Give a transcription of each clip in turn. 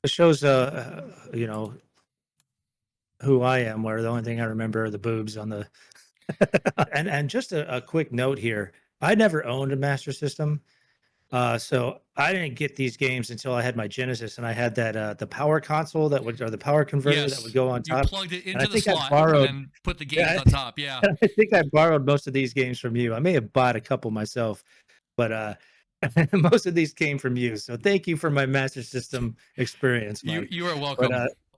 it shows, who I am, where the only thing I remember are the boobs on the and just a quick note here. I never owned a Master System. So I didn't get these games until I had my Genesis, and I had that the power console that would or the power converter that would Yes, go on you top. plugged it And I into the think I slot and borrowed, then put the games yeah, on top. Yeah. I think I borrowed most of these games from you. I may have bought a couple myself, but most of these came from you. So thank you for my Master System experience, Mike. You are But welcome.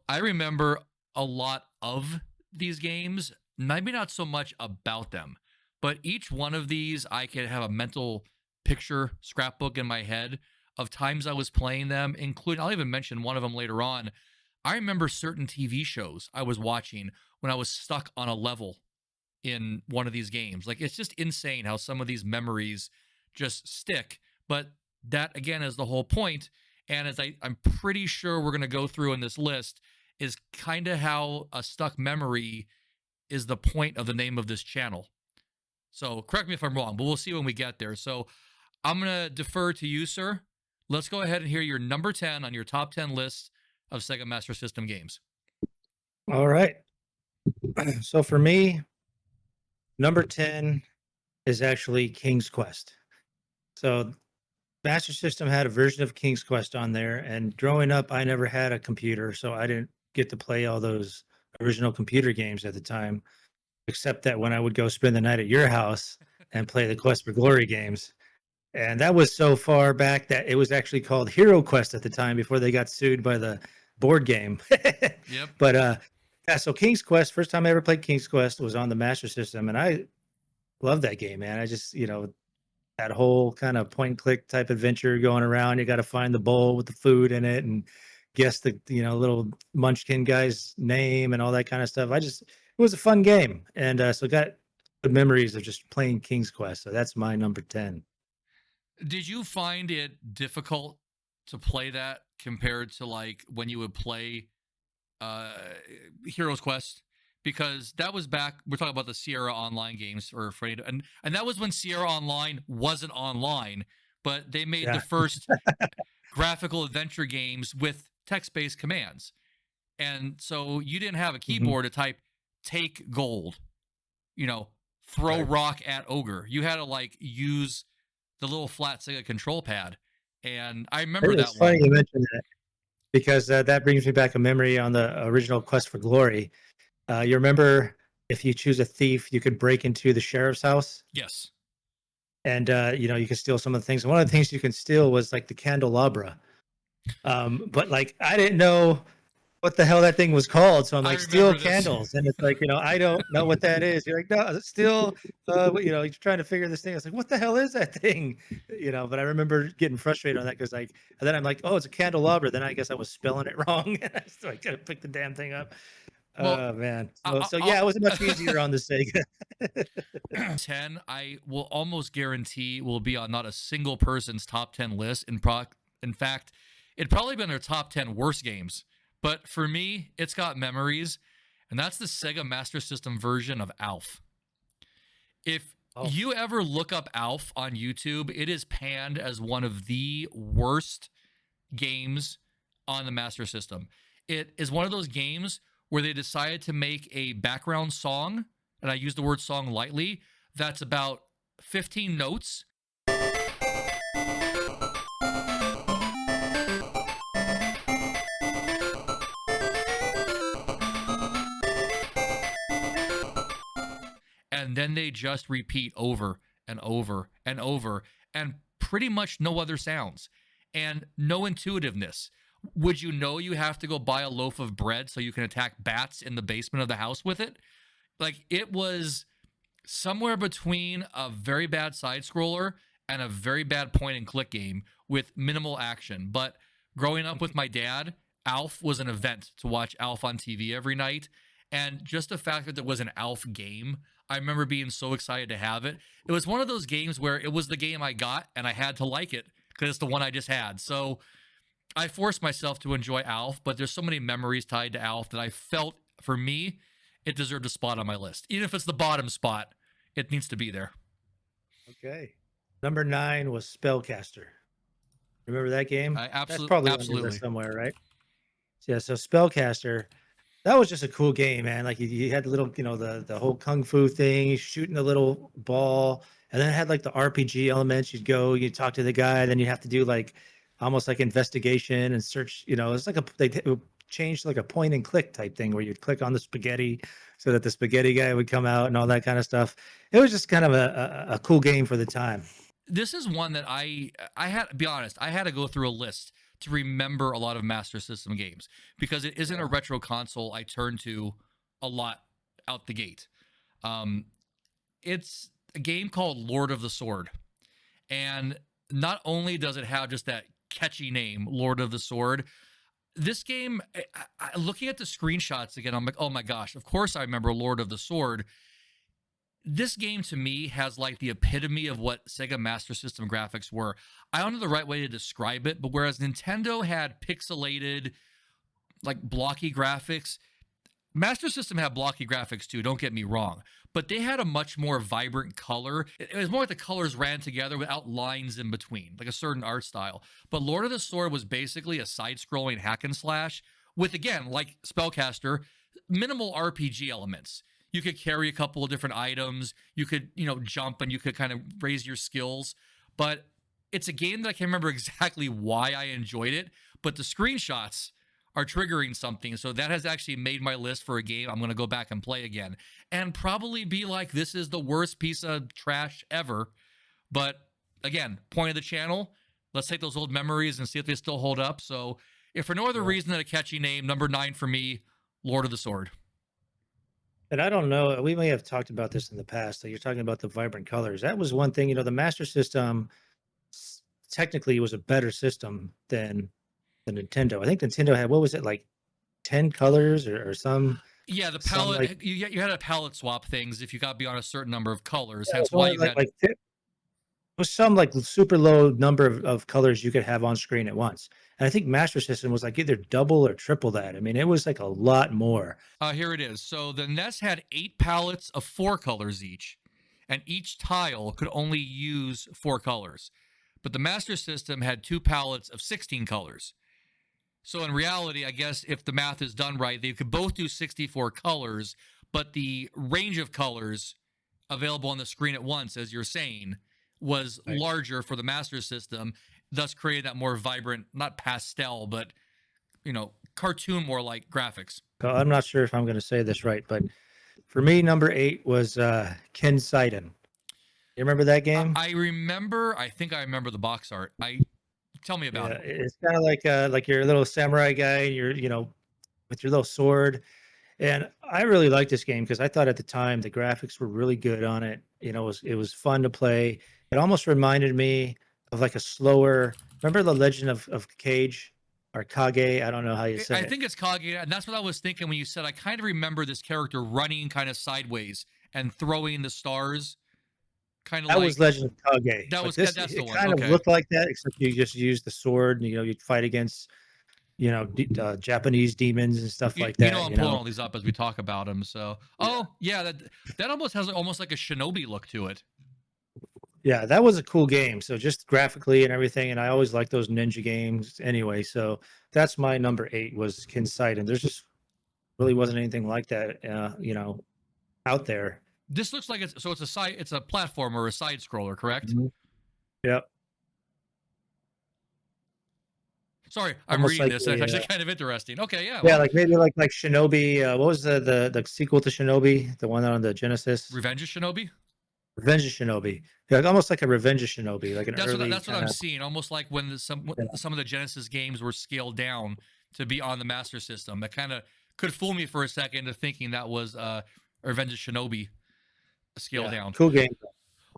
I remember a lot of these games, maybe not so much about them, but each one of these I could have a mental picture scrapbook in my head of times I was playing them, including I'll even mention one of them later on. I remember certain TV shows I was watching when I was stuck on a level in one of these games. Like it's just insane how some of these memories just stick. But that again is the whole point. And as I'm pretty sure we're gonna go through in this list, is kind of how a stuck memory is the point of the name of this channel. So correct me if I'm wrong, but we'll see when we get there. So I'm gonna defer to you, sir. Let's go ahead and hear your number 10 on your top 10 list of Sega Master System games. all right. So for me, number 10 is actually King's Quest. So Master System had a version of King's Quest on there, and growing up, I never had a computer, so I didn't get to play all those original computer games at the time. Except that when I would go spend the night at your house and play the Quest for Glory games, and that was so far back that it was actually called Hero Quest at the time before they got sued by the board game. Yep. But yeah, so King's Quest, first time I ever played King's Quest was on the Master System, and I love that game, man. I just, that whole kind of point and click type adventure going around. You got to find the bowl with the food in it and guess the little munchkin guy's name and all that kind of stuff. It was a fun game, and so got good memories of just playing King's Quest. So that's my number 10. Did you find it difficult to play that compared to like when you would play uh Heroes Quest? Because that was back we're talking about the Sierra Online games or afraid and that was when Sierra Online wasn't online, but they made the Yeah. first graphical adventure games with text-based commands. And so you didn't have a Hmm. keyboard to type take gold, you know, throw Right. rock at ogre. You had to like use the little flat Sega control pad. And I remember It's that funny one. you mentioned that because that brings me back a memory on the original Quest for Glory. You remember if you choose a thief, you could break into the sheriff's house Yes. and you could steal some of the things. And one of the things you can steal was like the candelabra. But like I didn't know what the hell that thing was called, so I'm I like steal remember this. candles, and it's like I don't know what that is. You're like, no, it's still, you're trying to figure this thing. I was like, what the hell is that thing? But I remember getting frustrated on that because and then I'm like, oh, it's a candelabra. Then I guess I was spelling it wrong, and so I gotta pick the damn thing up. Well, Oh man. I, So I, yeah, it was much easier on the Sega. 10, I will almost guarantee will be on not a single person's top 10 list. In fact, it'd probably been their top 10 worst games. But for me, it's got memories, and that's the Sega Master System version of Alf. If Oh, you ever look up Alf on YouTube, it is panned as one of the worst games on the Master System. It is one of those games where they decided to make a background song, and I use the word song lightly, that's about 15 notes. And then they just repeat over and over and over, and pretty much no other sounds and no intuitiveness. Would you know you have to go buy a loaf of bread so you can attack bats in the basement of the house with it? Like it was somewhere between a very bad side scroller and a very bad point and click game with minimal action. But growing up with my dad, Alf was an event to watch Alf on TV every night. And just the fact that there was an Alf game, I remember being so excited to have it. It was one of those games where it was the game I got and I had to like it because it's the one I just had. So I forced myself to enjoy Alf, but there's so many memories tied to Alf that I felt for me, it deserved a spot on my list. Even if it's the bottom spot, it needs to be there. okay. Number 9 was Spellcaster. Remember that game? I That's absolutely, probably on your list absolutely. somewhere, right? Yeah, so Spellcaster, that was just a cool game, man. Like you had the little, the whole kung fu thing, shooting a little ball, and then it had like the RPG elements. You'd go, you talk to the guy, then you have to do like almost like investigation and search. It's like they changed like a point and click type thing where you'd click on the spaghetti so that the spaghetti guy would come out and all that kind of stuff. It was just kind of a cool game for the time. This is one that I had to be honest, I had to go through a list to remember a lot of Master System games because it isn't a Yeah. retro console I turn to a lot out the gate. Um, it's a game called Lord of the Sword, and not only does it have just that catchy name, Lord of the Sword, this game, looking at the screenshots again, I'm like, oh my gosh, of course I remember Lord of the Sword. This game to me has like the epitome of what Sega Master System graphics were. I don't know the right way to describe it, but whereas Nintendo had pixelated, like blocky graphics, Master System had blocky graphics too, don't get me wrong, but they had a much more vibrant color. It was more like the colors ran together without lines in between, like a certain art style. But Lord of the Sword was basically a side scrolling hack and slash with, again, like Spellcaster, minimal RPG elements. You could carry a couple of different items, you could, jump and you could kind of raise your skills. But it's a game that I can't remember exactly why I enjoyed it, but the screenshots are triggering something. So that has actually made my list for a game I'm going to go back and play again and probably be like, this is the worst piece of trash ever. But again, point of the channel, let's take those old memories and see if they still hold up. So if for no other Yeah. reason than a catchy name, number 9 for me, Lord of the Sword. And I don't know, we may have talked about this in the past. So you're talking about the vibrant colors. That was one thing, the Master System technically was a better system than the Nintendo. I think Nintendo had, what was it, like 10 colors or Yeah, the some like, palette, you had a palette swap things if you got beyond a certain number of colors, yeah, it was hence why only you had. was some like super low number of colors you could have on screen at once. And I think Master System was like either double or triple that. I mean, it was like a lot more. Here it is. So the NES had 8 palettes of 4 colors each, and each tile could only use 4 colors. But the Master System had 2 palettes of 16 colors. So in reality, I guess if the math is done right, they could both do 64 colors, but the range of colors available on the screen at once, as you're saying, was Right. larger for the Master System, thus creating that more vibrant, not pastel, but cartoon more like graphics. I'm not sure if I'm going to say this right, but for me, number 8 was Ken Sidon. You remember that game? I think I remember the box art. Tell me about Yeah, it. it's kind of like you're a little samurai guy, and you're, with your little sword. And I really liked this game because I thought at the time the graphics were really good on it. It was fun to play. It almost reminded me of like a slower. Remember the Legend of Cage or Kage? I don't know how you say I it. think it's Kage, and that's what I was thinking when you said I kind of remember this character running kind of sideways and throwing the stars, kind of That was like Legend of Kage, that but was this that's the it one. kind of Okay, looked like that, except you just use the sword. And, you'd fight against Japanese demons and stuff like you know that. I'm pulling all these up as we talk about him. So oh yeah, that almost has almost like a shinobi look to it. Yeah, that was a cool game. So just graphically and everything, and I always like those ninja games anyway. So that's my number 8 was Kinsight, there's just really wasn't anything like that, out there. This looks like it's a platformer or a side scroller, correct? Mhm. Yep, Sorry, I'm almost reading like this. That's a actually kind of interesting. Okay, yeah, yeah, well, like maybe like Shinobi. What was the sequel to Shinobi? The one on the Genesis, Revenge of Shinobi. Revenge of Shinobi. Yeah, like almost like a Revenge of Shinobi, like an early That's what kind I'm of. seeing. Almost like when some of the Genesis games were scaled down to be on the Master System. That kind of could fool me for a second into thinking that was Revenge of Shinobi scaled Yeah, down. cool game.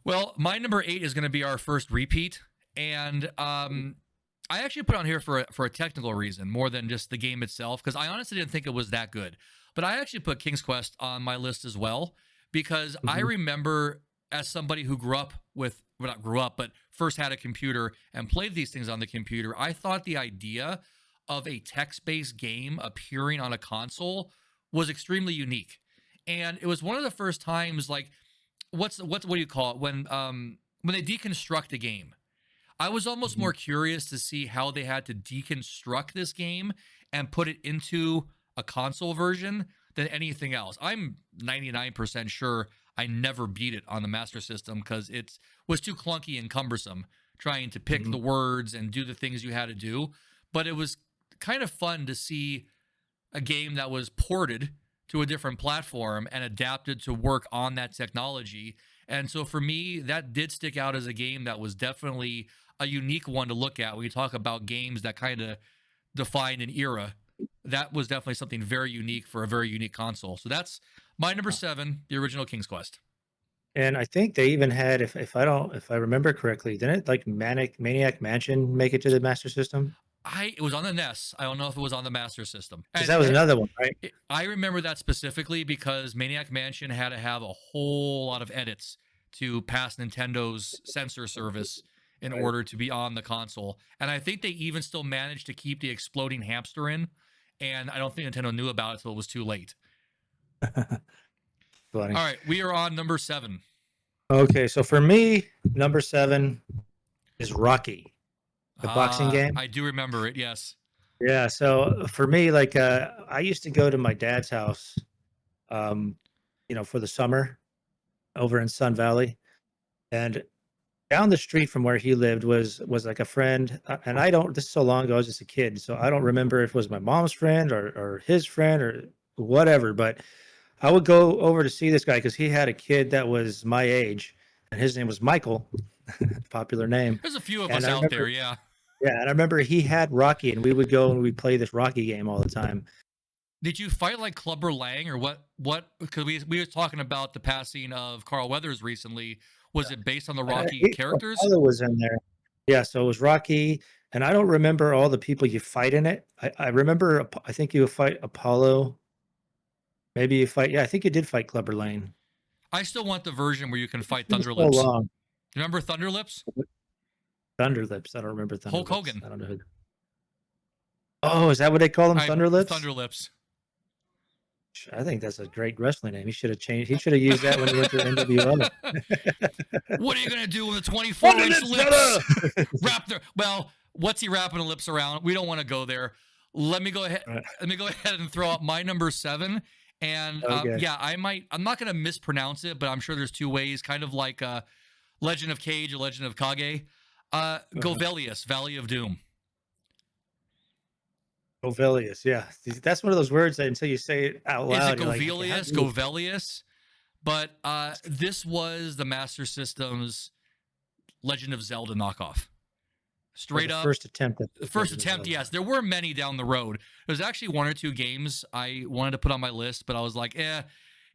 Well, my number 8 is going to be our first repeat, and I actually put on here for a technical reason more than just the game itself, because I honestly didn't think it was that good. But I actually put King's Quest on my list as well because I Mhm. remember, as somebody who grew up with, well, not grew up, but first had a computer and played these things on the computer, I thought the idea of a text-based game appearing on a console was extremely unique. And it was one of the first times, like, what do you call it when they deconstruct a game. I was almost Mhm. more curious to see how they had to deconstruct this game and put it into a console version than anything else. I'm 99% sure I never beat it on the Master System because it was too clunky and cumbersome trying to pick the words and do the things you had to do. But it was kind of fun to see a game that was ported to a different platform and adapted to work on that technology. And so for me, that did stick out as a game that was definitely a unique one to look at when you talk about games that kind of defined an era. That was definitely something very unique for a very unique console. So that's my number 7, the original King's Quest. And I think they even had, if I remember correctly, didn't it like Maniac Mansion make it to the Master System? It was on the NES. I don't know if it was on the Master System. Because that was another one, right? I remember that specifically because Maniac Mansion had to have a whole lot of edits to pass Nintendo's censor service in order to be on the console. And I think they even still managed to keep the exploding hamster in. And I don't think Nintendo knew about it until it was too late. Funny. All right, we are on number 7. Okay, so for me, number 7 is Rocky, the boxing game. I do remember it, yes. Yeah, so for me, like I used to go to my dad's house, for the summer over in Sun Valley, and down the street from where he lived was like a friend, and I don't. This is so long ago. I was just a kid, so I don't remember if it was my mom's friend or his friend or whatever. But I would go over to see this guy because he had a kid that was my age, and his name was Michael, popular name. There's a few of And us I out remember- there, yeah. Yeah, and I remember he had Rocky, and we would go and we'd play this Rocky game all the time. Did you fight like Clubber Lang or what? Because we were talking about the passing of Carl Weathers recently. Was it based on the Rocky characters? Apollo was in there. Yeah, so it was Rocky, and I don't remember all the people you fight in it. I remember, I think you fight Apollo. Maybe you fight. Yeah, I think you did fight Clubber Lang. I still want the version where you can fight It was Thunderlips. so long. You remember Thunderlips? Thunderlips. I don't remember Thunderlips. Hulk Hogan. I don't know who. Oh, is that what they call him? Thunderlips? Thunderlips. I think that's a great wrestling name. He should have changed. He should have used that when he went to NWO. What are you gonna do with the 24-inch lips? lips? Wrap their what's he wrapping the lips around? We don't want to go there. Let me go ahead. Right. Let me go ahead and throw out my number 7. And Okay. yeah, I'm not gonna mispronounce it, but I'm sure there's 2 ways, kind of like Legend of Cage or Legend of Kage. Govelius, Valley of Doom. Govelius, yeah. That's one of those words that until you say it out loud. Is it you're like, Govelius? Govelius? But this was the Master System's Legend of Zelda knockoff. Straight up. First attempt. The first attempt, yes. There were many down the road. There's actually 1 or 2 games I wanted to put on my list, but I was like, they're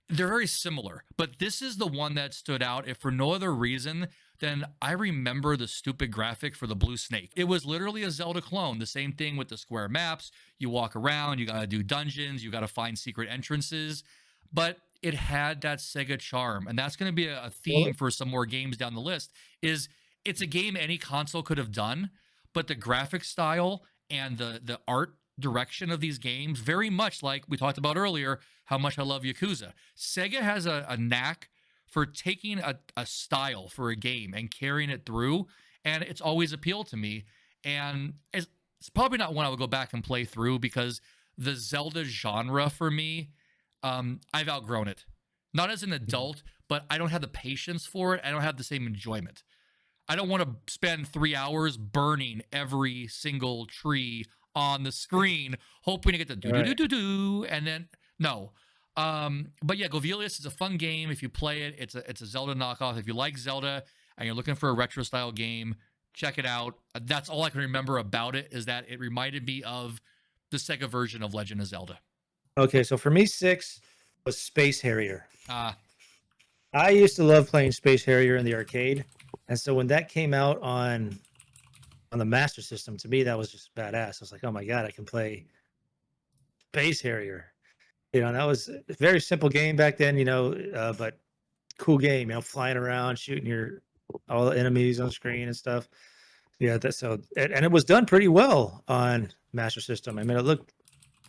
very similar. But this is the one that stood out, if for no other reason than I remember the stupid graphic for the blue snake. It was literally a Zelda clone. The same thing with the square maps. You walk around, you got to do dungeons, you got to find secret entrances. But it had that Sega charm. And that's going to be a theme for some more games down the list, is it's a game any console could have done, but the graphic style and the art direction of these games, very much like we talked about earlier, how much I love Yakuza. Sega has a knack for taking a style for a game and carrying it through, and it's always appealed to me. And it's probably not one I would go back and play through because the Zelda genre for me, I've outgrown it. Not as an adult, but I don't have the patience for it. I don't have the same enjoyment. I don't want to spend 3 hours burning every single tree on the screen, hoping to get the do-do-do-do-do, and then, no. But yeah, Govelius is a fun game. If you play it, it's a Zelda knockoff. If you like Zelda and you're looking for a retro style game, check it out. That's all I can remember about it, is that it reminded me of the Sega version of Legend of Zelda. Okay, so for me, 6 was Space Harrier. Ah, I used to love playing Space Harrier in the arcade, and so when that came out on the Master System, to me that was just badass. I was like, oh my god, I can play Space Harrier. That was a very simple game back then. But cool game. Flying around, shooting all the enemies on the screen and stuff. Yeah, and it was done pretty well on Master System. I mean, it looked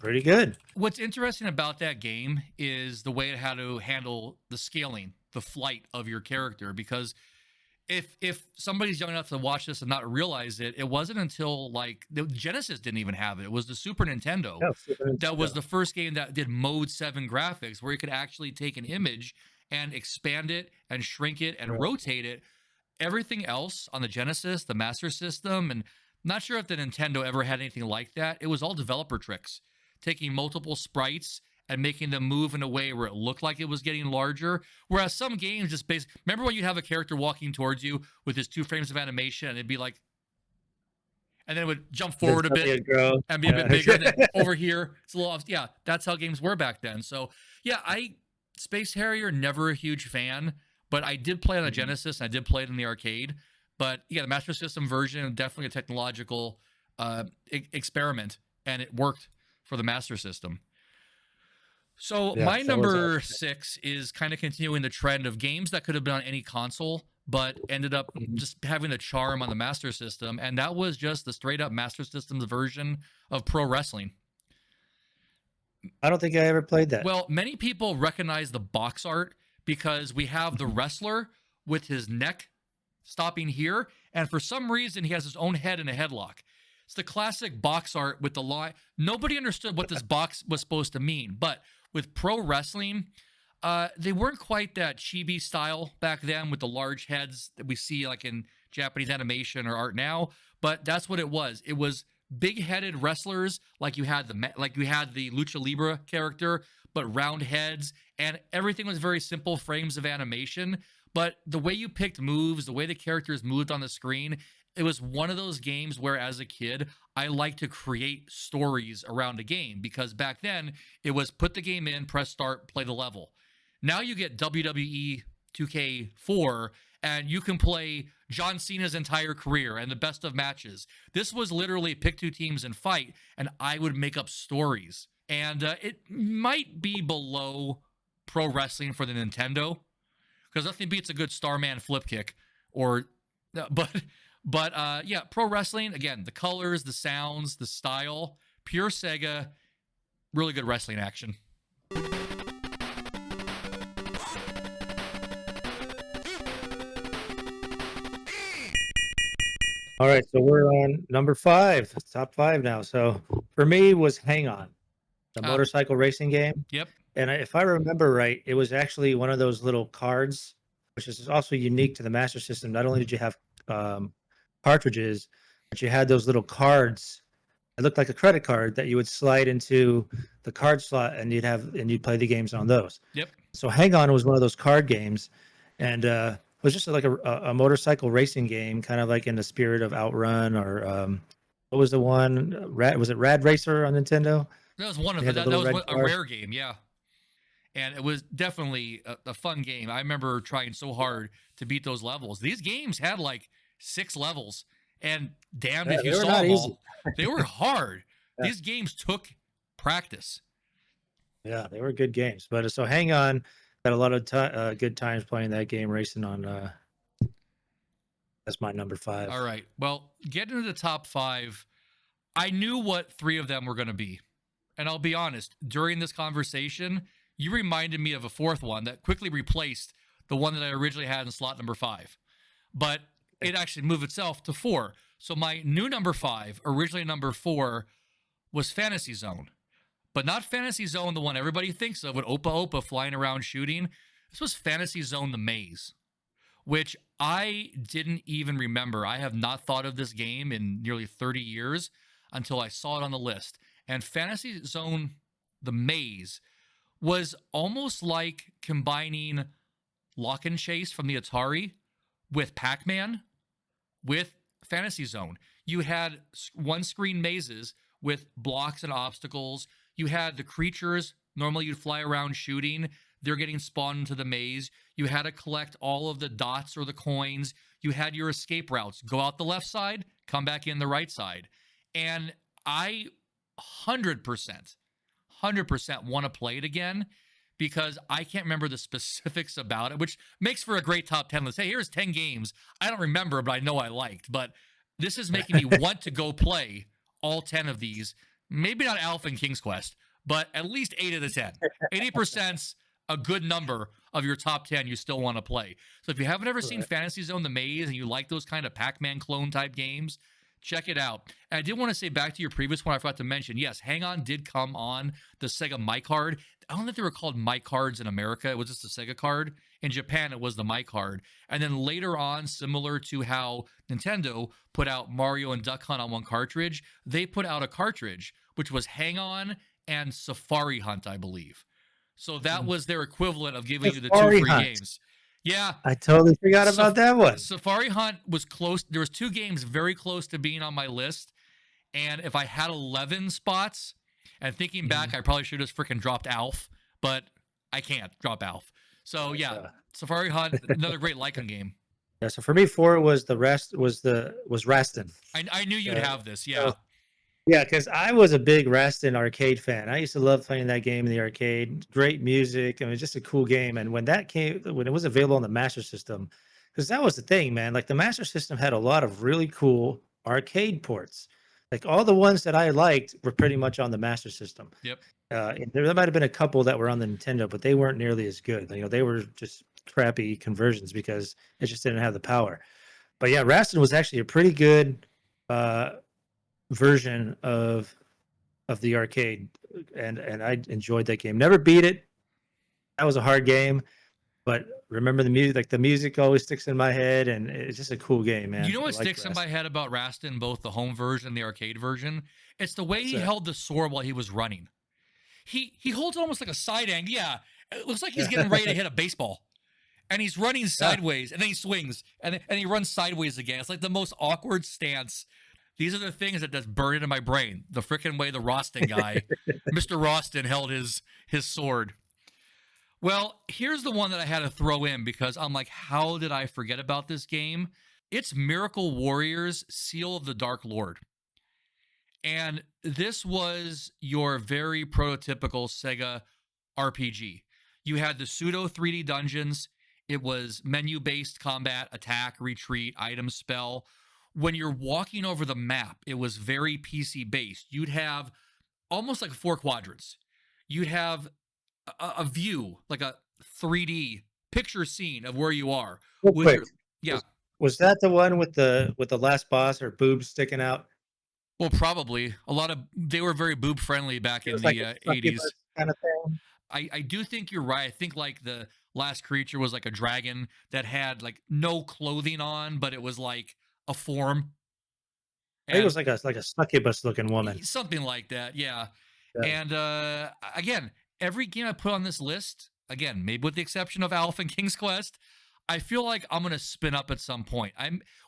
pretty good. what's interesting about that game is the way it had to handle the scaling, the flight of your character, because if somebody's young enough to watch this and not realize it, it wasn't until like the Genesis didn't even have it. It was the Super Nintendo Yeah, Super that was Nintendo. the first game that did Mode 7 graphics, where you could actually take an image and expand it and shrink it and Right. rotate it. Everything else on the Genesis, the Master System, and not sure if the Nintendo ever had anything like that. It was all developer tricks, taking multiple sprites and making them move in a way where it looked like it was getting larger. Whereas some games just remember when you have a character walking towards you with his 2 frames of animation and it'd be like, and then it would jump Then forward a suddenly bit it'd grow. and be a bit bigger. Then over here, it's a little off. Yeah, that's how games were back then. So yeah, Space Harrier, never a huge fan, but I did play on the Genesis and I did play it in the arcade. But yeah, the Master System version, definitely a technological experiment, and it worked for the Master System. So Yeah, my that was number awesome. 6 is kind of continuing the trend of games that could have been on any console, but ended up just having the charm on the Master System, and that was just the straight up Master System's version of pro wrestling. I don't think I ever played that. Well, many people recognize the box art because we have the wrestler with his neck stopping here, and for some reason he has his own head in a headlock. It's the classic box art with the line. Nobody understood what this box was supposed to mean, but with pro wrestling, they weren't quite that chibi style back then with the large heads that we see like in Japanese animation or art now. But that's what it was. It was big-headed wrestlers like you had the Lucha Libre character, but round heads, and everything was very simple frames of animation. But the way you picked moves, the way the characters moved on the screen, it was one of those games where, as a kid, I liked to create stories around a game because back then it was put the game in, press start, play the level. Now you get WWE 2K4 and you can play John Cena's entire career and the best of matches. This was literally pick 2 teams and fight, and I would make up stories. And it might be below pro wrestling for the Nintendo because nothing beats a good Starman flip kick or, but yeah, pro wrestling, again, the colors, the sounds, the style, pure Sega, really good wrestling action. All right, so we're on number 5, top 5 now. So for me was Hang On, the motorcycle racing game. Yep. And if I remember right, it was actually one of those little cards, which is also unique to the Master System. Not only did you have cartridges, but you had those little cards. It looked like a credit card that you would slide into the card slot, and you'd play the games on those. Yep. So Hang On was one of those card games, and it was just like a motorcycle racing game, kind of like in the spirit of Outrun or what was the one? Was it Rad Racer on Nintendo? That was one of They them. had the That little was red a cars. rare game, yeah. And it was definitely a fun game. I remember trying so hard to beat those levels. These games had like 6 levels, and damned Yeah, if you they were saw not them easy. all. They were hard. Yeah. These games took practice. Yeah, they were good games. But so Hang On, had a lot of good times playing that game, racing on. That's my number 5. All right. Well, getting into the top 5, I knew what 3 of them were going to be. And I'll be honest, during this conversation, you reminded me of a 4th one that quickly replaced the one that I originally had in slot number 5. But it actually moved itself to 4. So my new number 5, originally number 4, was Fantasy Zone. But not Fantasy Zone, the one everybody thinks of with Opa Opa flying around shooting. This was Fantasy Zone The Maze, which I didn't even remember. I have not thought of this game in nearly 30 years until I saw it on the list. And Fantasy Zone The Maze was almost like combining Lock and Chase from the Atari with Pac-Man with Fantasy Zone. You had one-screen mazes with blocks and obstacles. You had the creatures. Normally you'd fly around shooting. They're getting spawned into the maze. You had to collect all of the dots or the coins. You had your escape routes. Go out the left side, come back in the right side. And I 100% want to play it again because I can't remember the specifics about it, which makes for a great top 10 list. Hey, here's 10 games I don't remember, but I know I liked. But this is making me want to go play all 10 of these. Maybe not Alpha and King's Quest, but at least 8 of the 10. 80% a good number of your top 10 you still want to play. So if you haven't ever seen Right. Fantasy Zone: The Maze and you like those kind of Pac-Man clone type games, check it out. And I did want to say, back to your previous one, I forgot to mention, yes, Hang On did come on the Sega My Card. I don't think they were called My Cards in America. It was just a Sega card. In Japan, it was the My Card. And then later on, similar to how Nintendo put out Mario and Duck Hunt on one cartridge, they put out a cartridge which was Hang On and Safari Hunt, I believe. So that was their equivalent of giving you the 2 Safari free Hunt. games. Yeah. I totally forgot about that one. Safari Hunt was close. There was 2 games very close to being on my list. And if I had 11 spots, and thinking back, I probably should have just freaking dropped Alf, but I can't drop Alf. So yeah, Safari Hunt, another great Lycan game. Yeah, so for me, 4 was Rastin. I knew you'd have this. Yeah. So, yeah, because I was a big Rastin arcade fan. I used to love playing that game in the arcade. Great music. I mean, just a cool game. And when it was available on the Master System, because that was the thing, man. Like the Master System had a lot of really cool arcade ports. Like all the ones that I liked were pretty much on the Master System. Yep. There might have been a couple that were on the Nintendo, but they weren't nearly as good. You know, they were just crappy conversions because it just didn't have the power. But yeah, Rastin was actually a pretty good version of the arcade, and I enjoyed that game. Never beat it. That was a hard game, but remember the music. Like the music always sticks in my head, and it's just a cool game, man. You know what sticks in my head about Rastin, both the home version and the arcade version? It's the way he held the sword while he was running. He holds almost like a side angle. Yeah, it looks like he's getting ready to hit a baseball. And he's running sideways, and then he swings, and he runs sideways again. It's like the most awkward stance. These are the things that just burn into my brain. The freaking way the Roston guy, Mr. Roston, held his sword. Well, here's the one that I had to throw in because I'm like, how did I forget about this game? It's Miracle Warriors: Seal of the Dark Lord. And this was your very prototypical Sega RPG. You had the pseudo 3D dungeons. It was menu-based combat, attack, retreat, item, spell. When you're walking over the map, it was very PC-based. You'd have almost like 4 quadrants. You'd have a view, like a 3D picture scene of where you are. Was that the one with the last boss or boobs sticking out? Well, probably. They were very boob friendly back in the 80s. Kind of thing. I do think you're right. I think like the last creature was like a dragon that had like no clothing on, but it was like a form. And it was like a succubus looking woman. Something like that, yeah. And again, every game I put on this list, again, maybe with the exception of Alpha and King's Quest, I feel like I'm gonna spin up at some point.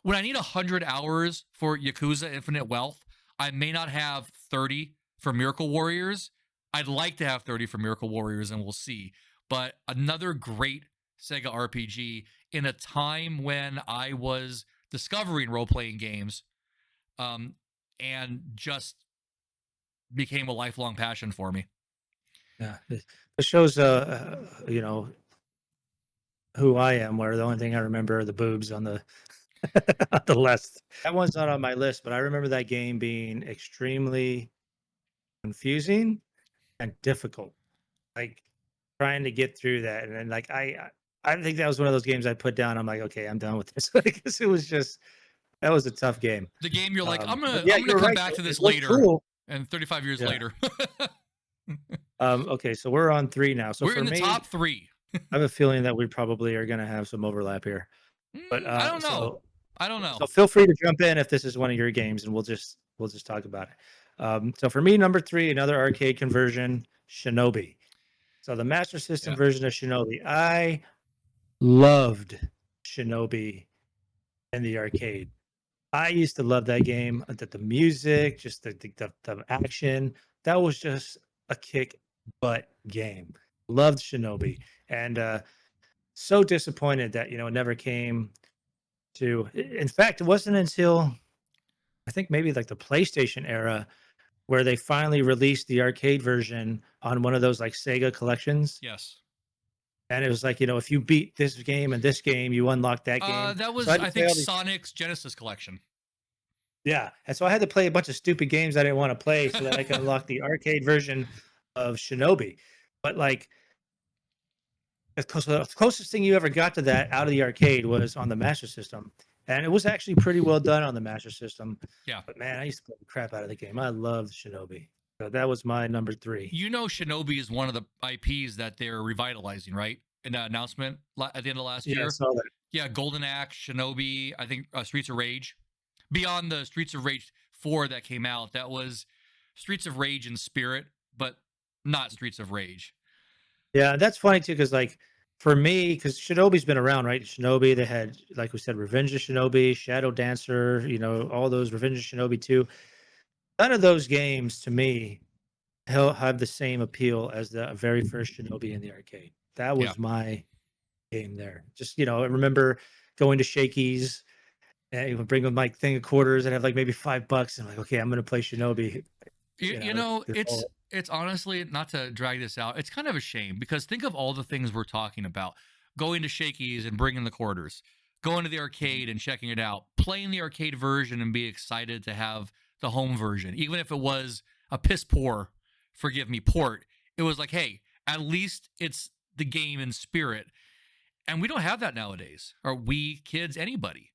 When I need 100 hours for Yakuza Infinite Wealth, I may not have 30 for Miracle Warriors. I'd like to have 30 for Miracle Warriors, and we'll see. But another great Sega RPG in a time when I was discovering role-playing games, and just became a lifelong passion for me. Yeah, it shows, you know, who I am. Where the only thing I remember are the boobs on the on the list. That one's not on my list, but I remember that game being extremely confusing and difficult. Like trying to get through that, and then like I think that was one of those games I put down. I'm like, okay, I'm done with this because it was just that was a tough game. The game you're like, I'm gonna come back to this later, and 35 years later. Okay, so we're on 3 now. So we're for in the me, top 3. I have a feeling that we probably are going to have some overlap here. But I don't know. I don't know. So feel free to jump in if this is one of your games, and we'll just talk about it. So for me, number 3, another arcade conversion, Shinobi. So the Master System version of Shinobi. I loved Shinobi in the arcade. I used to love that game. The music, just the action. That was just a kick butt game. Loved Shinobi, and so disappointed that it never came to. In fact, it wasn't until I think maybe like the PlayStation era where they finally released the arcade version on one of those like Sega collections. Yes. And it was like, if you beat this game and this game, you unlock that game. That was, I think, Sonic's Genesis collection. Yeah. And so I had to play a bunch of stupid games I didn't want to play so that I could unlock the arcade version of Shinobi. But like, The closest thing you ever got to that out of the arcade was on the Master System, and it was actually pretty well done on the Master System. Yeah. But man, I used to play the crap out of the game. I loved Shinobi. So that was my number 3. You know, Shinobi is one of the IPs that they're revitalizing, right? In that announcement at the end of last Yeah, I year. saw that. Yeah, Golden Axe, Shinobi, I think Streets of Rage. Beyond the Streets of Rage 4 that came out, that was Streets of Rage in spirit, but not Streets of Rage. Yeah, that's funny too, because like for me, because Shinobi's been around, right? Shinobi, they had, like we said, Revenge of Shinobi, Shadow Dancer, all those Revenge of Shinobi 2. None of those games to me have the same appeal as the very first Shinobi in the arcade. That Yeah. was my game there. Just, I remember going to Shakey's and you would bring them like thing of quarters and have like maybe $5. And I'm like, okay, I'm gonna play Shinobi. This whole- It's honestly, not to drag this out, it's kind of a shame because think of all the things we're talking about: going to Shakey's and bringing the quarters, going to the arcade and checking it out, playing the arcade version and be excited to have the home version, even if it was a piss poor, forgive me, port. It was like, hey, at least it's the game in spirit, and we don't have that nowadays. Or we kids, anybody.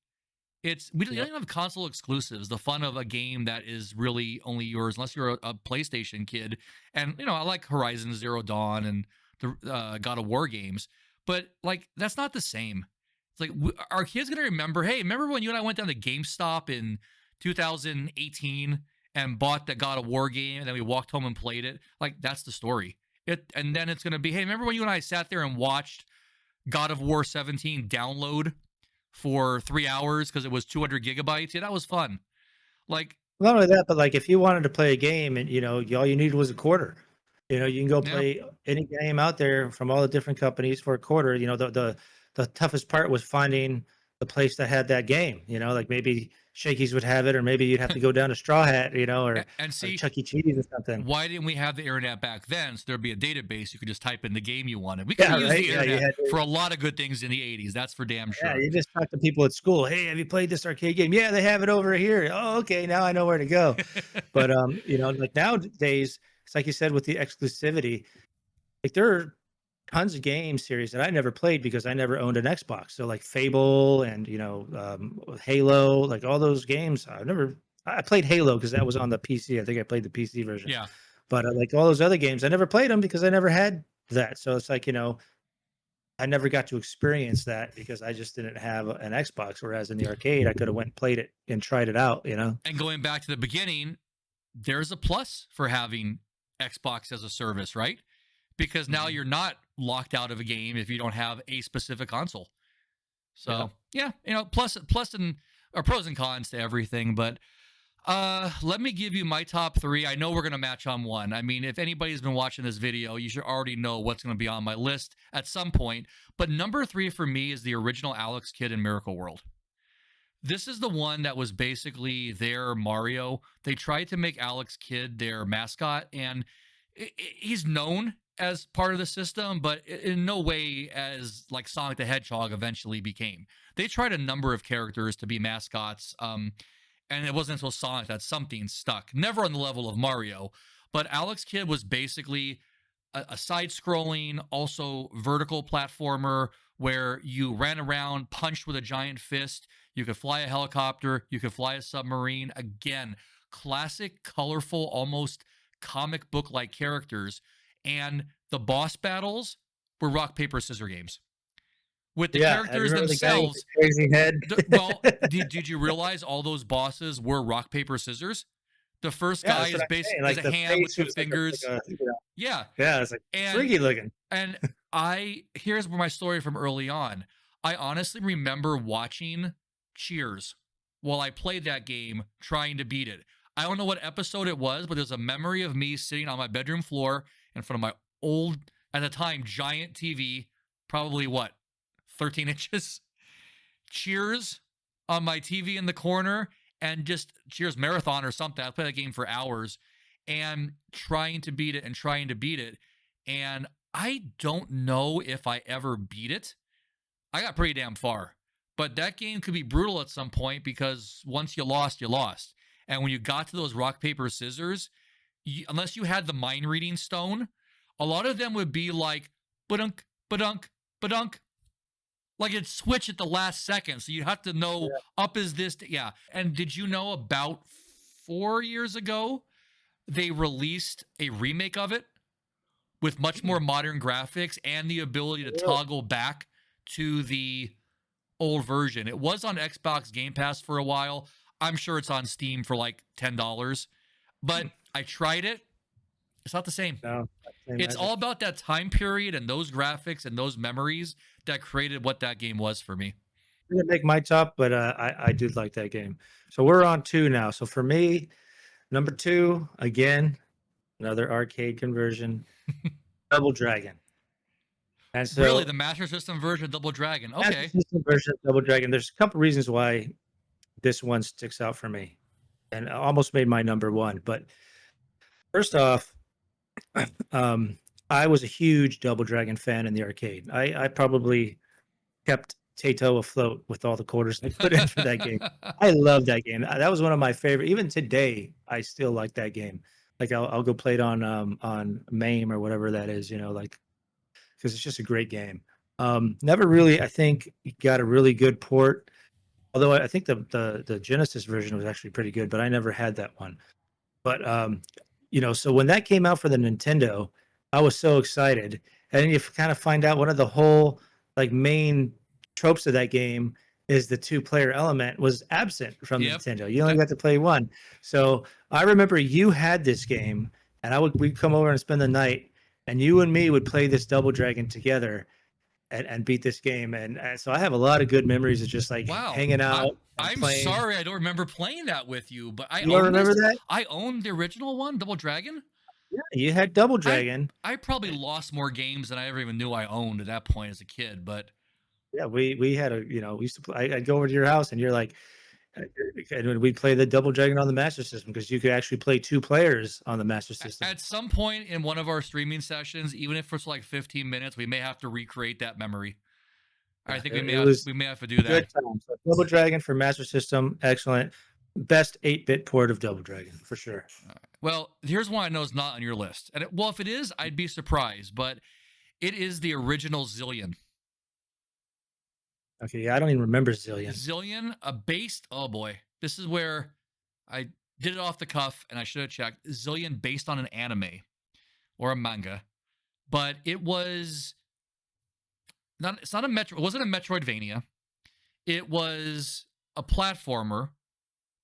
We don't Yep. even have console exclusives. The fun of a game that is really only yours, unless you're a PlayStation kid. And I like Horizon Zero Dawn and the God of War games, but like that's not the same. It's like our kids gonna remember. Hey, remember when you and I went down to GameStop in 2018 and bought the God of War game, and then we walked home and played it? Like that's the story. And then it's gonna be, hey, remember when you and I sat there and watched God of War 17 download for 3 hours because it was 200 gigabytes? Yeah, that was fun. Like, Not only that, but like if you wanted to play a game and all you needed was a quarter. You can go yeah, play any game out there from all the different companies for a quarter. The toughest part was finding the place that had that game. Like maybe Shakey's would have it, or maybe you'd have to go down to Straw Hat, and or see, Chuck E. Cheese or something. why didn't we have the internet back then? So there'd be a database. You could just type in the game you wanted. We could Yeah, have used right. the Yeah, you internet had to, for a lot of good things in the 80s. That's for damn yeah, sure. you just talk to people at school. Hey, have you played this arcade game? Yeah, they have it over here. Oh, okay, now I know where to go. But like nowadays, it's like you said with the exclusivity. Like there are tons of game series that I never played because I never owned an Xbox. So like Fable and Halo, like all those games, I played Halo because that was on the PC. I think I played the PC version. Yeah. But like all those other games, I never played them because I never had that. So it's like I never got to experience that because I just didn't have an Xbox. Whereas in the arcade, I could have went and played it and tried it out. And going back to the beginning, there's a plus for having Xbox as a service, right? Because now you're not locked out of a game if you don't have a specific console. So yeah, plus and or pros and cons to everything. But let me give you my top 3. I know we're gonna match on one. I mean, if anybody's been watching this video, you should already know what's gonna be on my list at some point. But number 3 for me is the original Alex Kidd in Miracle World. This is the one that was basically their Mario. They tried to make Alex Kidd their mascot, and he's known as part of the system, but in no way as like Sonic the Hedgehog eventually became. They tried a number of characters to be mascots, and it wasn't until Sonic that something stuck. Never on the level of Mario, but Alex Kidd was basically a side-scrolling, also vertical platformer where you ran around, punched with a giant fist. You could fly a helicopter. You could fly a submarine. Again, classic, colorful, almost comic book-like characters. And the boss battles were rock, paper, scissors games. With the characters themselves. The crazy head. Did you realize all those bosses were rock, paper, scissors? The first Yeah, guy that's is what I'm basically saying. Like a the hand with face 2 was fingers. Yeah. Yeah, it's like freaky looking. And here's my story from early on. I honestly remember watching Cheers while I played that game, trying to beat it. I don't know what episode it was, but there's a memory of me sitting on my bedroom floor in front of my old, at the time, giant TV, probably 13 inches. Cheers on my TV in the corner, and just Cheers Marathon or something. I played that game for hours and trying to beat it and trying to beat it. And I don't know if I ever beat it. I got pretty damn far. But that game could be brutal at some point because once you lost, you lost. And when you got to those rock, paper, scissors, unless you had the mind reading stone, a lot of them would be like, ba-dunk, ba-dunk, Badunk. Like it switched at the last second. So you have to know up is this. Yeah. And did you know about 4 years ago, they released a remake of it with much more modern graphics and the ability to Really? toggle back to the old version. It was on Xbox Game Pass for a while. I'm sure it's on Steam for like $10. But I tried it. It's not the same. No, same It's as it. all about that time period and those graphics and those memories that created what that game was for me. Didn't make my top, but I did like that game. So we're on two now. So for me, number two, again, another arcade conversion, Double Dragon. And Really, so the Master System version of Double Dragon. Master Okay. System version of Double Dragon, there's a couple reasons why this one sticks out for me and almost made my number one. But first off, um, I was a huge Double Dragon fan in the arcade. I probably kept Tato afloat with all the quarters I put in for that game. I love that game. That was one of my favorite. Even today, I still like that game. Like I'll go play it on MAME or whatever that is. You know, like because it's just a great game. Never really, I think, got a really good port. Although I think the Genesis version was actually pretty good, but I never had that one. But so when that came out for the Nintendo, I was so excited. And then you kind of find out one of the whole like main tropes of that game is the two-player element was absent from the Yep. Nintendo. You only Yep. got to play one. So I remember you had this game, and we'd come over and spend the night, and you and me would play this Double Dragon together and beat this game. And so I have a lot of good memories of just like Wow. hanging out and I'm playing. sorry I don't remember playing that with you, but I You don't own remember this. that? I own the original one, Double Dragon. Yeah, you had Double I Dragon. I probably lost more games than I ever even knew I owned at that point as a kid, but Yeah, we had we used to play. I'd go over to your house, and you're like, and we'd play the Double Dragon on the Master System because you could actually play two players on the Master System. at some point in one of our streaming sessions, even if it's like 15 minutes, we may have to recreate that memory. I think It was we may have to do a good that. time. So Double Dragon for Master System, excellent. Best 8-bit port of Double Dragon for sure. Well, here's one I know is not on your list. And well, if it is, I'd be surprised, but it is the original Zillion. Okay, yeah, I don't even remember Zillion. Zillion, oh boy, this is where I did it off the cuff and I should have checked. Zillion based on an anime or a manga, but it was it's not a Metro, it wasn't a Metroidvania. It was a platformer,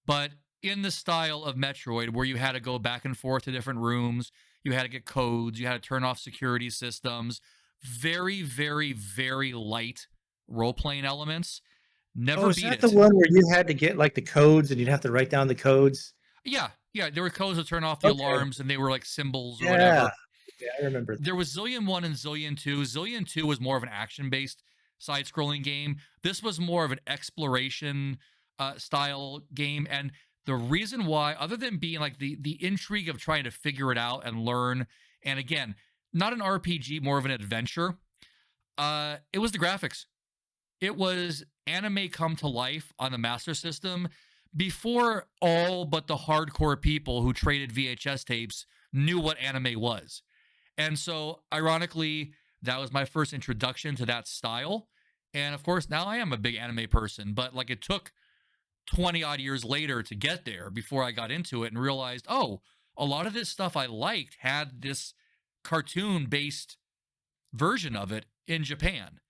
but in the style of Metroid, where you had to go back and forth to different rooms, you had to get codes, you had to turn off security systems. Very, very, very light role playing elements. Never Oh, is beat that the it. one where you had to get like the codes and you'd have to write down the codes? Yeah, yeah. There were codes to turn off the Okay. alarms, and they were like symbols or Yeah. whatever. Yeah, I remember. There was Zillion 1 and Zillion 2. Zillion 2 was more of an action-based side-scrolling game. This was more of an exploration style game. And the reason why, other than being like the intrigue of trying to figure it out and learn, and again, not an RPG, more of an adventure, it was the graphics. It was anime come to life on the Master System before all but the hardcore people who traded VHS tapes knew what anime was. And so, ironically, that was my first introduction to that style. And of course, now I am a big anime person, but like it took 20 odd years later to get there before I got into it and realized, oh, a lot of this stuff I liked had this cartoon based version of it in Japan.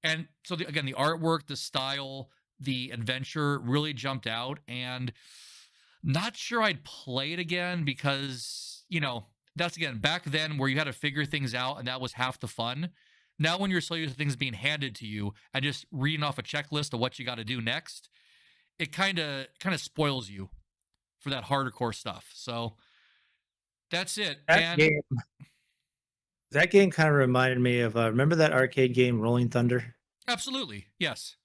And so, again, the artwork, the style, the adventure really jumped out. And not sure I'd play it again because, that's again back then where you had to figure things out and that was half the fun. Now, when you're so used to things being handed to you and just reading off a checklist of what you got to do next, it kind of spoils you for that hardcore stuff. So that's it. That And game that game kind of reminded me of remember that arcade game Rolling Thunder? absolutely, yes.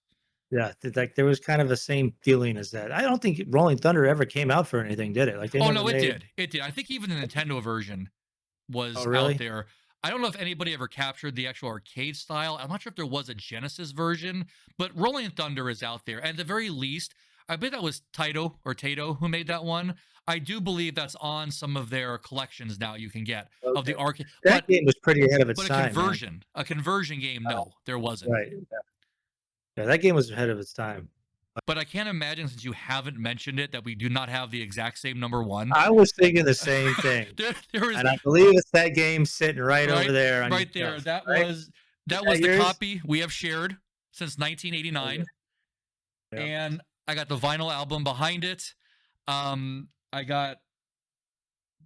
Yeah, like there was kind of the same feeling as that. I don't think Rolling Thunder ever came out for anything, did it? Like they Oh never no, it made. did. It did. I think even the Nintendo version Oh, was out really? there. I don't know if anybody ever captured the actual arcade style. I'm not sure if there was a Genesis version, but Rolling Thunder is out there. And at the very least, I bet that was Taito who made that one. I do believe that's on some of their collections now you can get of the Okay. arcade. That game was pretty ahead of its But time, man. a conversion game, no, there wasn't. Right. Yeah, that game was ahead of its time. But I can't imagine, since you haven't mentioned it, that we do not have the exact same number one. I was thinking the same thing. there was And I believe it's that game sitting right over there on your right there. shelf, That right? was Is that that was the yours? copy we have shared since 1989, Yeah. and I got the vinyl album behind it. I got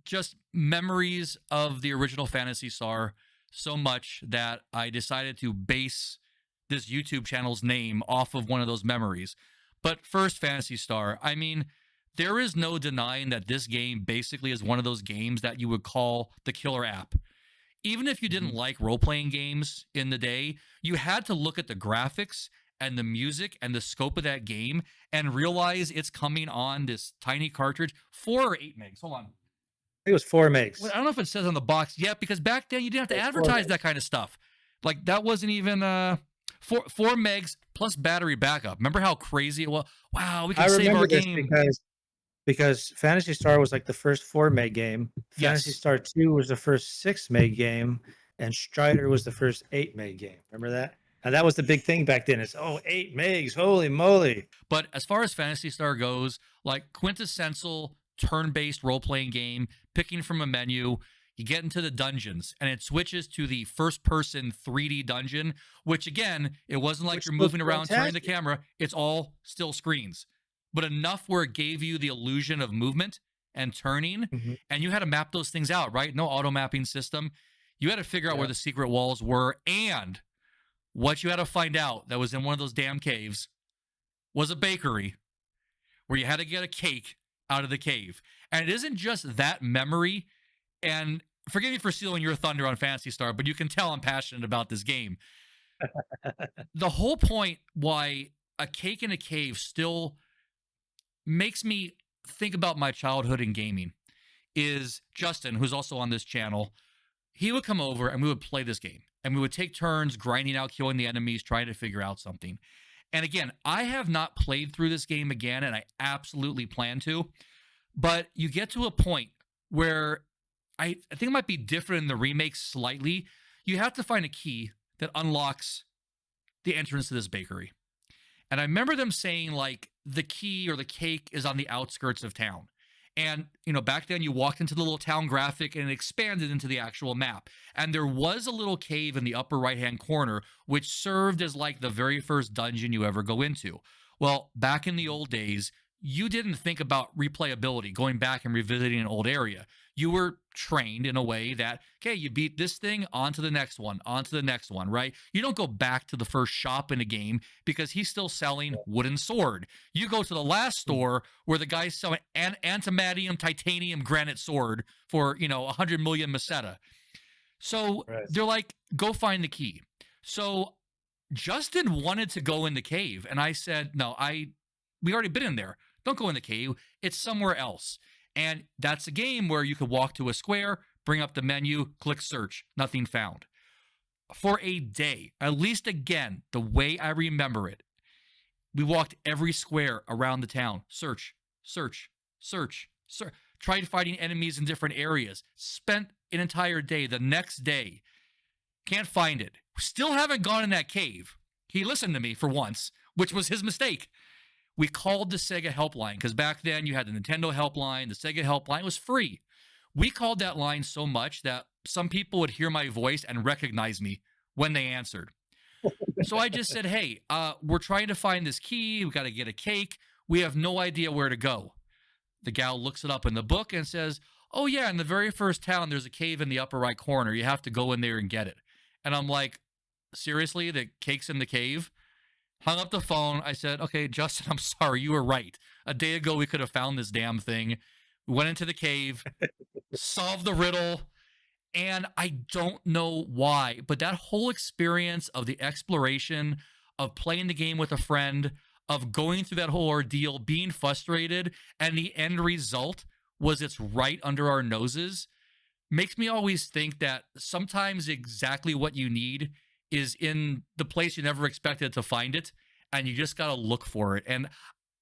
just memories of the original Phantasy Star so much that I decided to base this YouTube channel's name off of one of those memories. But first, Phantasy Star. I mean, there is no denying that this game basically is one of those games that you would call the killer app. Even if you didn't like role-playing games in the day, you had to look at the graphics and the music and the scope of that game and realize it's coming on this tiny cartridge. 4 or 8 megs. Hold on. I think it was 4 megs. Well, I don't know if it says on the box yet, because back then you didn't have to It's 4 advertise megs. that kind of stuff. Like, that wasn't even 4 megs plus battery backup. Remember how crazy it was? Wow, we I can save remember our this game. because Phantasy Star was like the first 4 meg game. Phantasy Yes. Star 2 was the first 6 meg game, and Strider was the first 8 meg game. Remember that? And that was the big thing back then. It's 8 megs, holy moly! But as far as Phantasy Star goes, like, quintessential turn-based role-playing game, picking from a menu, you get into the dungeons, and it switches to the first-person 3D dungeon, which, again, it wasn't like Which you're was moving around, turning the fantastic. camera. It's all still screens, but enough where it gave you the illusion of movement and turning, Mhm. and you had to map those things out, right? No auto-mapping system. You had to figure out where Yeah. the secret walls were, and what you had to find out that was in one of those damn caves was a bakery where you had to get a cake out of the cave. And it isn't just that memory. And forgive me for stealing your thunder on Phantasy Star, but you can tell I'm passionate about this game. The whole point why a cake in a cave still makes me think about my childhood in gaming is Justin, who's also on this channel. He would come over and we would play this game, and we would take turns grinding out, killing the enemies, trying to figure out something. And again, I have not played through this game again, and I absolutely plan to. But you get to a point where I think it might be different in the remake slightly. You have to find a key that unlocks the entrance to this bakery. And I remember them saying, like, the key or the cake is on the outskirts of town. And, you know, back then you walked into the little town graphic and it expanded into the actual map. And there was a little cave in the upper right-hand corner, which served as like the very first dungeon you ever go into. Well, back in the old days, you didn't think about replayability, going back and revisiting an old area. You were trained in a way that, okay, you beat this thing, on to the next one, right? You don't go back to the first shop in a game because he's still selling wooden sword. You go to the last store where the guy's selling an antimadium titanium granite sword for, 100 million meseta. So Right. they're like, go find the key. So Justin wanted to go in the cave, and I said, no, we already been in there. Don't go in the cave. It's somewhere else. And that's a game where you could walk to a square, bring up the menu, click search, nothing found. For a day, at least again, the way I remember it, we walked every square around the town. Search, search, search, search. Tried fighting enemies in different areas. Spent an entire day. The next day, can't find it. Still haven't gone in that cave. He listened to me for once, which was his mistake. We called the Sega helpline because back then you had the Nintendo helpline, the Sega helpline was free. We called that line so much that some people would hear my voice and recognize me when they answered. So I just said, hey, we're trying to find this key. We got to get a cake. We have no idea where to go. The gal looks it up in the book and says, oh, yeah, in the very first town, there's a cave in the upper right corner. You have to go in there and get it. And I'm like, seriously? The cake's in the cave? Hung up the phone. I said, okay, Justin, I'm sorry. You were right. A day ago, we could have found this damn thing. We went into the cave, solved the riddle, and I don't know why, but that whole experience of the exploration, of playing the game with a friend, of going through that whole ordeal, being frustrated, and the end result was it's right under our noses, makes me always think that sometimes exactly what you need is in the place you never expected to find it, and you just got to look for it. And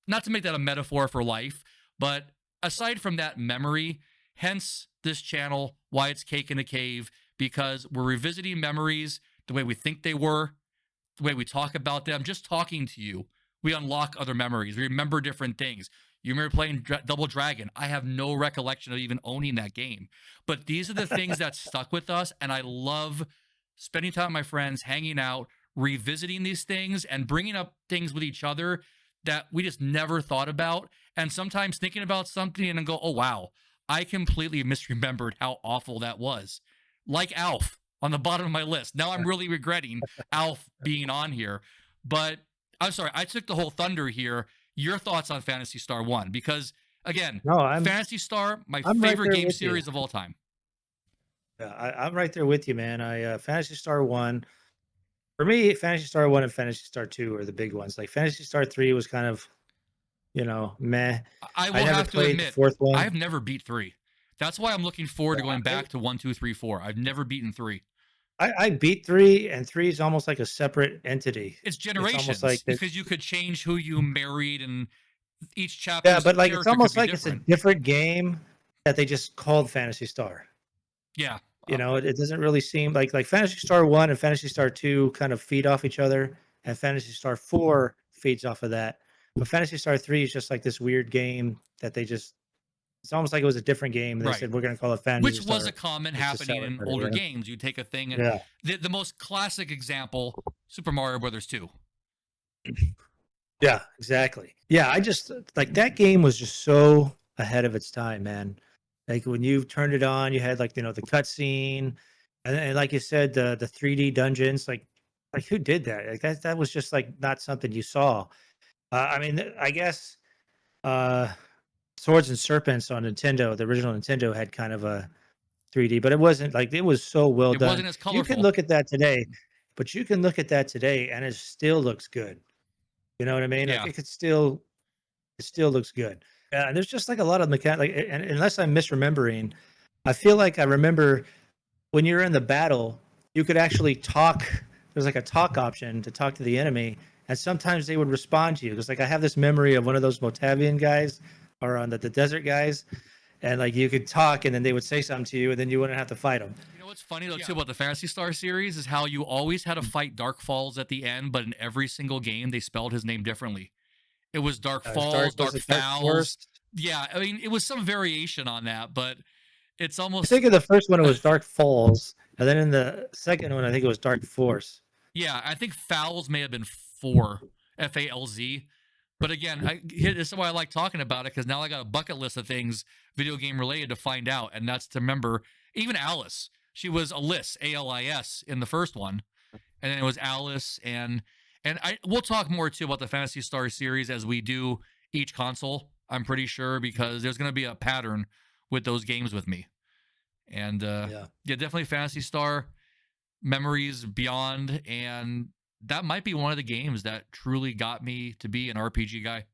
not to make that a metaphor for life, but aside from that memory, hence this channel, why it's Cake in a Cave, because we're revisiting memories the way we think they were, the way we talk about them, just talking to you. We unlock other memories. We remember different things. You remember playing Double Dragon. I have no recollection of even owning that game. But these are the things that stuck with us. And I love spending time with my friends, hanging out, revisiting these things, and bringing up things with each other that we just never thought about. And sometimes thinking about something and then go, oh, wow, I completely misremembered how awful that was. Like Alf on the bottom of my list. Now I'm really regretting Alf being on here. But I'm sorry, I took the whole thunder here. Your thoughts on Phantasy Star 1? Because, again, No, I'm Phantasy Star, my I'm right favorite there game with you. series of all time. Yeah, I'm right there with you, man. Fantasy Star 1, for me, Fantasy Star 1 and Fantasy Star 2 are the big ones. Like Fantasy Star 3 was kind of, meh. I I will never have to played the admit, fourth one. I've never beat 3. That's why I'm looking forward to Yeah, going back to 1, 2, 3, 4. I've never beaten 3. I beat 3, and 3 is almost like a separate entity. It's It's almost like generations this. because you could change who you married, and each Yeah, chapter's but like it's character could almost be like it's a different. different game that they just called Fantasy Star. Yeah. It doesn't really seem like Fantasy Star 1 and Fantasy Star 2 kind of feed off each other, and Fantasy Star 4 feeds off of that. But Fantasy Star 3 is just like this weird game that they just it's almost like it was a different game. They Right. said we're gonna call it Fantasy Which was a Star common just to happening sell it in better, older yeah. games. You take a thing, and Yeah. the most classic example, Super Mario Brothers 2. Yeah, exactly. Yeah, I just like that game was just so ahead of its time, man. Like when you turned it on, you had like the cutscene, and like you said, the 3D dungeons. Like who did that? Like that was just like not something you saw. I mean, I guess uh, Swords and Serpents on Nintendo, the original Nintendo, had kind of a 3D, but it wasn't like it was so well It done. wasn't as You can colorful. look at that today, but you can look at that today, and it still looks good. You know what I mean? Like Yeah. it still looks good. Yeah, and there's just like a lot of mechanic. Like, and unless I'm misremembering, I feel like I remember when you're in the battle, you could actually talk. There's like a talk option to talk to the enemy, and sometimes they would respond to you. Because like I have this memory of one of those Motavian guys, or on the desert guys, and like you could talk, and then they would say something to you, and then you wouldn't have to fight them. You know what's funny though too about the Phantasy Star series is how you always had to fight Dark Falls at the end, but in every single game they spelled his name differently. It was Dark Falls, Was Dark it Dark Fowls. Forest? Yeah, I mean it was some variation on that, but it's I almost think in the first one it was Dark Falls, and then in the second one I think it was Dark Force. yeah. I think Fowls may have been 4, FALZ. But again, this is why I like talking about it, because now I got a bucket list of things video game related to find out, and that's to remember. Even Alice, she was Alice, ALIS, in the first one, and then it was Alice, and we'll talk more too about the Phantasy Star series as we do each console. I'm pretty sure, because there's going to be a pattern with those games with me, and Yeah. yeah, definitely Phantasy Star, Memories Beyond, and that might be one of the games that truly got me to be an RPG guy.